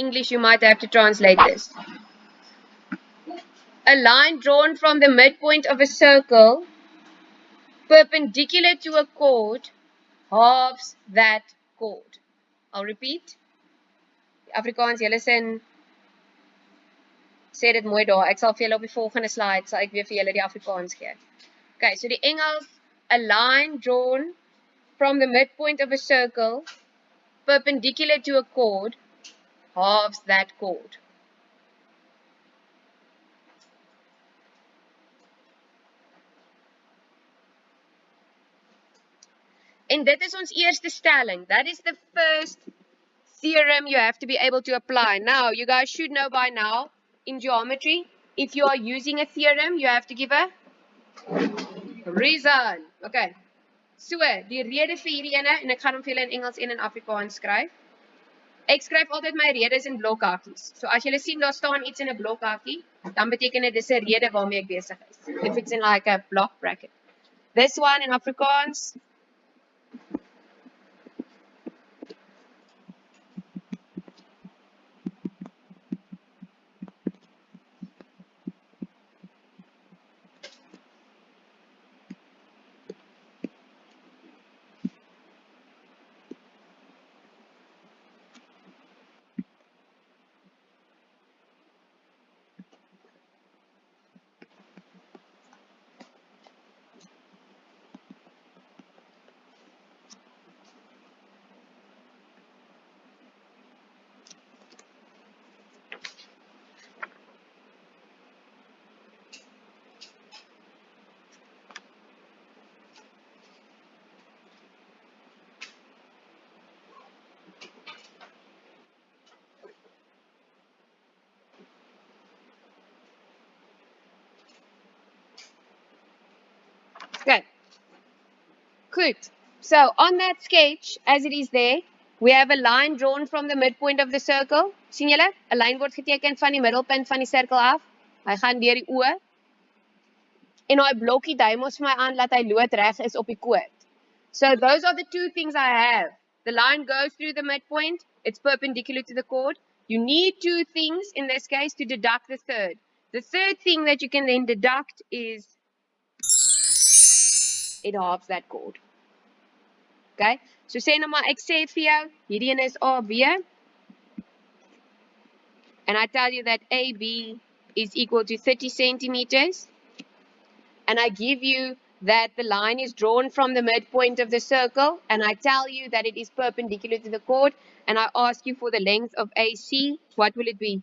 English, you might have to translate this. A line drawn from the midpoint of a circle perpendicular to a chord halves that chord. I'll repeat. Afrikaans, julle sin sê dit mooi daar. Ek sal vir julle op die volgende slide sal ek weer vir julle die Afrikaans gee. Okay, so die Engels, a line drawn from the midpoint of a circle perpendicular to a chord halves that chord. En dit is ons eerste stelling. That is the first theorem you have to be able to apply. Now, you guys should know by now, in geometry, if you are using a theorem, you have to give a reason. Okay. So, die rede vir hierdie ene, en ek gaan hom vir julle in Engels en in Afrikaans skryf. Ek skryf altyd my redes in blokhakkies. So, as julle sien, daar staan iets in 'n blokhakkie, dan beteken dit dis 'n rede waarmee ek besig is. If it's in like a block bracket. This one in Afrikaans, okay. Good. So on that sketch, as it is there, we have a line drawn from the midpoint of the circle. Sien julle? 'n Lyn word geteken van die middelpunt van die sirkel af. Hy gaan deur die oë. En daai blokkie dui mos vir my aan dat hy loodreg is op die koord. So those are the two things I have. The line goes through the midpoint. It's perpendicular to the chord. You need two things in this case to deduct the third. The third thing that you can then deduct is it halves that chord. Okay? So sê nou maar ek sê vir jou, hierdie een is AB. And I tell you that AB is equal to 30 centimeters. And I give you that the line is drawn from the midpoint of the circle. And I tell you that it is perpendicular to the chord. And I ask you for the length of AC. What will it be?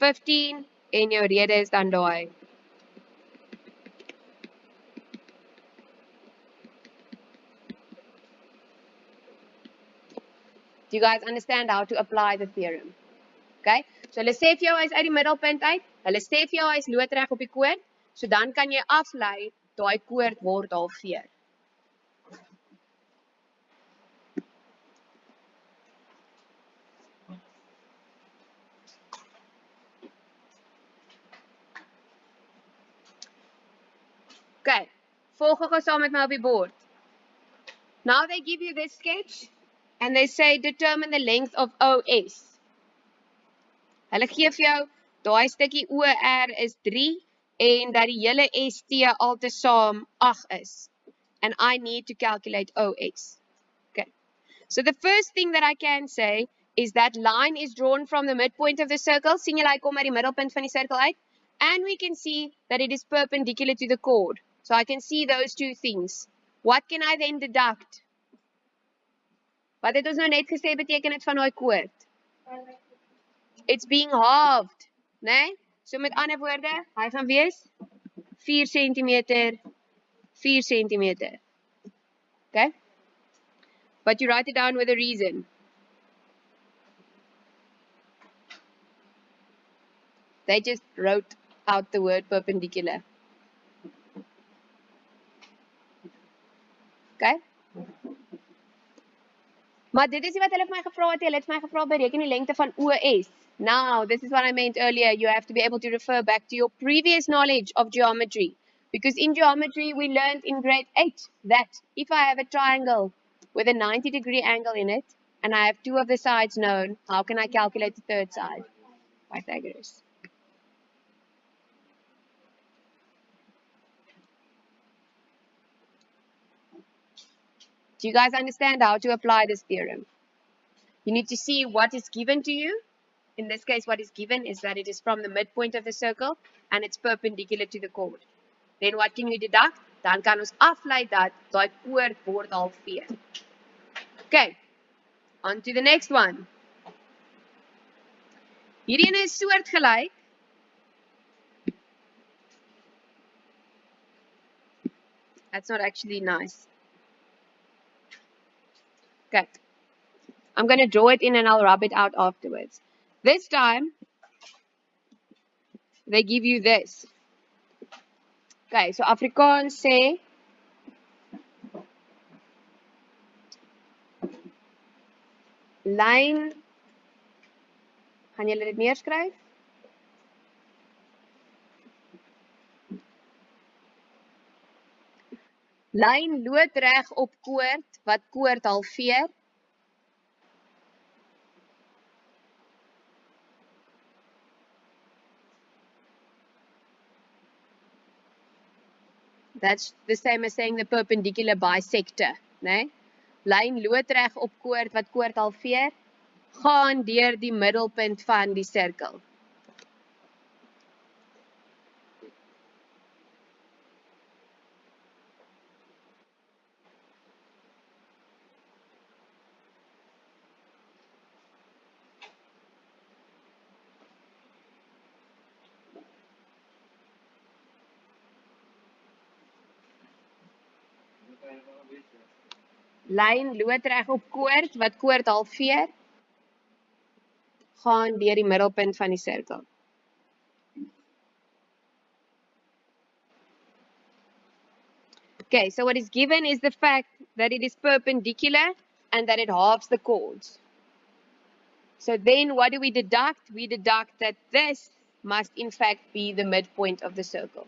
15. En jou rede is dan daai. Do you guys understand how to apply the theorem? Okay? So hulle sê vir jou hy is uit die middelpunt uit. Hulle sê vir jou hy is loodreg op die koord. So dan kan jy aflei daai koord word halveer. Okay. Volg gou saam met my op die bord. Now they give you this sketch and they say determine the length of OS. Hulle gee vir jou daai stukkie OR is 3 en dat die hele ST altesaam 8 is. And I need to calculate OS. Okay. So the first thing that I can say is that line is drawn from the midpoint of the circle. Sien julle hy kom uit die middelpunt van die sirkel uit? And we can see that it is perpendicular to the chord. So I can see those two things. What can I then deduct? Wat het ons nou net gesê beteken dit van daai koord? It's being halved, né? So met ander woorde, hy gaan wees 4 cm, 4 cm. Okay? But you write it down with a reason. They just wrote out the word perpendicular. Okay? Maar dit is nie wat hulle vir my gevra het. Hulle het vir my gevra bereken die lengte van OS. Now, this is what I meant earlier. You have to be able to refer back to your previous knowledge of geometry. Because in geometry, we learned in grade 8 that if I have a triangle with a 90-degree angle in it, and I have two of the sides known, how can I calculate the third side? Pythagoras. Do you guys understand how to apply this theorem? You need to see what is given to you. In this case, what is given is that it is from the midpoint of the circle and it's perpendicular to the chord. Then what can we deduct? Dan kan ons aflei dat daai koord word half V. Okay, on to the next one. Hierdie een is soortgelyk. That's not actually nice. Okay. I'm going to draw it in and I'll rub it out afterwards. This time, they give you this. Okay, so Afrikaans sê, lyn, gaan julle dit neerskryf? Lyn loodreg op koord wat koord halveer. That's the same as saying the perpendicular bisector, né? Lyn loodreg op koord wat koord halveer, gaan deur die middelpunt van die sirkel. Lyn loodreg op koord wat koord halveer, gaan deur die middelpunt van die sirkel. Okay, so what is given is the fact that it is perpendicular and that it halves the chords. So then what do we deduct? We deduct that this must in fact be the midpoint of the circle.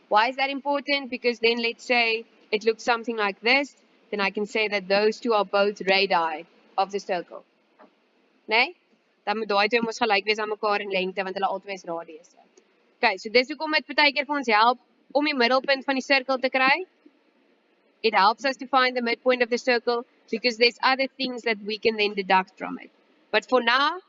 Why is that important? Because then let's say it looks something like this, then I can say that those two are both radii of the circle. Nee? Dan moet daai twee mos gelyk wees aan mekaar in lengte want hulle albei is radiusse. Okay, so dis hoekom dit baie keer vir ons help om die middelpunt van die sirkel te kry. It helps us to find the midpoint of the circle because there's other things that we can then deduct from it. But for now,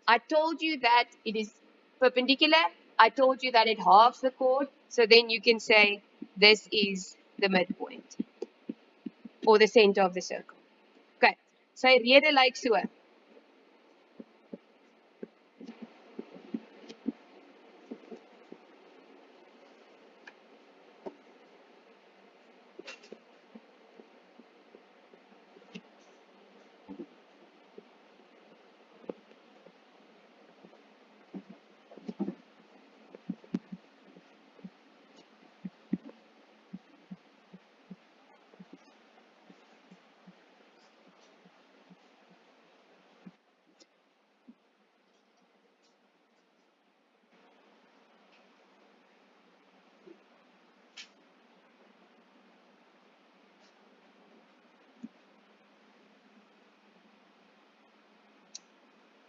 I told you that it is perpendicular. I told you that it halves the chord. So then you can say this is the midpoint or the center of the circle. Okay. So rede lyk so.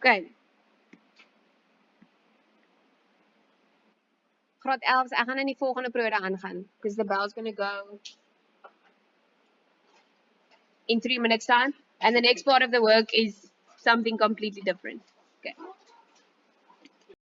Okay. Graad 11, ek gaan in die volgende periode aangaan because the bell's going to go in 3 minutes time and the next part of the work is something completely different. Okay.